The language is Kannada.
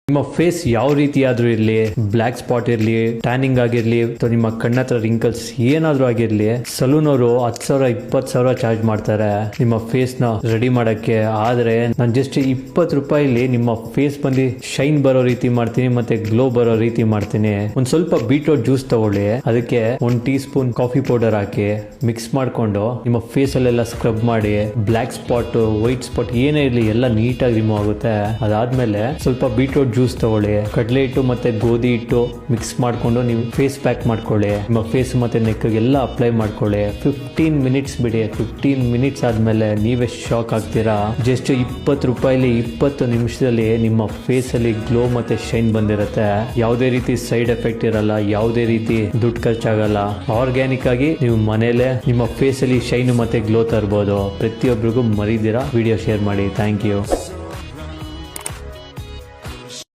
ನಿಮ್ಮ ಫೇಸ್ ಯಾವ ರೀತಿ ಆದ್ರೂ ಇರ್ಲಿ, ಬ್ಲಾಕ್ ಸ್ಪಾಟ್ ಇರ್ಲಿ, ಟ್ಯಾನಿಂಗ್ ಆಗಿರ್ಲಿ, ಅಥವಾ ನಿಮ್ಮ ಕಣ್ಣತ್ರ ರಿಂಕಲ್ಸ್ ಏನಾದ್ರೂ ಆಗಿರ್ಲಿ, ಸಲೂನ್ ಅವರು 10,000 20,000 ಚಾರ್ಜ್ ಮಾಡ್ತಾರೆ ನಿಮ್ಮ ಫೇಸ್ ನ ರೆಡಿ ಮಾಡಕ್ಕೆ. ಆದ್ರೆ ನಾನು ಜಸ್ಟ್ 20 ರೂಪಾಯಿಲಿ ನಿಮ್ಮ ಫೇಸ್ ಬಂದು ಶೈನ್ ಬರೋ ರೀತಿ ಮಾಡ್ತೀನಿ, ಮತ್ತೆ ಗ್ಲೋ ಬರೋ ರೀತಿ ಮಾಡ್ತೀನಿ. ಒಂದ್ ಸ್ವಲ್ಪ ಬೀಟ್ರೂಟ್ ಜ್ಯೂಸ್ ತಗೊಳ್ಳಿ, ಅದಕ್ಕೆ 1 ಟೀ ಸ್ಪೂನ್ ಕಾಫಿ ಪೌಡರ್ ಹಾಕಿ ಮಿಕ್ಸ್ ಮಾಡ್ಕೊಂಡು ನಿಮ್ಮ ಫೇಸ್ ಅಲ್ಲೆಲ್ಲ ಸ್ಕ್ರಬ್ ಮಾಡಿ, ಬ್ಲಾಕ್ ಸ್ಪಾಟ್, ವೈಟ್ ಸ್ಪಾಟ್ ಏನೇ ಇರ್ಲಿ ಎಲ್ಲ ನೀಟಾಗಿ ರಿಮೂವ್ ಆಗುತ್ತೆ. ಅದಾದ್ಮೇಲೆ ಸ್ವಲ್ಪ ಬೀಟ್ರೂಟ್ ಜ್ಯೂಸ್ ತಗೊಳ್ಳಿ, ಕಡಲೆ ಹಿಟ್ಟು ಮತ್ತೆ ಗೋಧಿ ಹಿಟ್ಟು ಮಿಕ್ಸ್ ಮಾಡ್ಕೊಂಡು ನೀವು ಫೇಸ್ ಪ್ಯಾಕ್ ಮಾಡ್ಕೊಳ್ಳಿ. ನಿಮ್ಮ ಫೇಸ್ ಮತ್ತೆ ನೆಕ್ ಎಲ್ಲ ಅಪ್ಲೈ ಮಾಡ್ಕೊಳ್ಳಿ. 15 ಮಿನಿಟ್ಸ್ ಬಿಡಿ. 15 ಮಿನಿಟ್ಸ್ ಆದ್ಮೇಲೆ ನೀವೇ ಶಾಕ್ ಆಗ್ತೀರಾ. ಜಸ್ಟ್ 20 ರೂಪಾಯಿಲಿ 20 ನಿಮಿಷದಲ್ಲಿ ನಿಮ್ಮ ಫೇಸ್ ಅಲ್ಲಿ ಗ್ಲೋ ಮತ್ತೆ ಶೈನ್ ಬಂದಿರುತ್ತೆ. ಯಾವುದೇ ರೀತಿ ಸೈಡ್ ಎಫೆಕ್ಟ್ ಇರಲ್ಲ, ಯಾವುದೇ ರೀತಿ ದುಡ್ಡು ಖರ್ಚಾಗಲ್ಲ. ಆರ್ಗ್ಯಾನಿಕ್ ಆಗಿ ನೀವು ಮನೇಲೆ ನಿಮ್ಮ ಫೇಸ್ ಅಲ್ಲಿ ಶೈನ್ ಮತ್ತೆ ಗ್ಲೋ ತರಬಹುದು. ಪ್ರತಿಯೊಬ್ಬರಿಗೂ ಮರಿದಿರಾ ವಿಡಿಯೋ ಶೇರ್ ಮಾಡಿ. Thank you.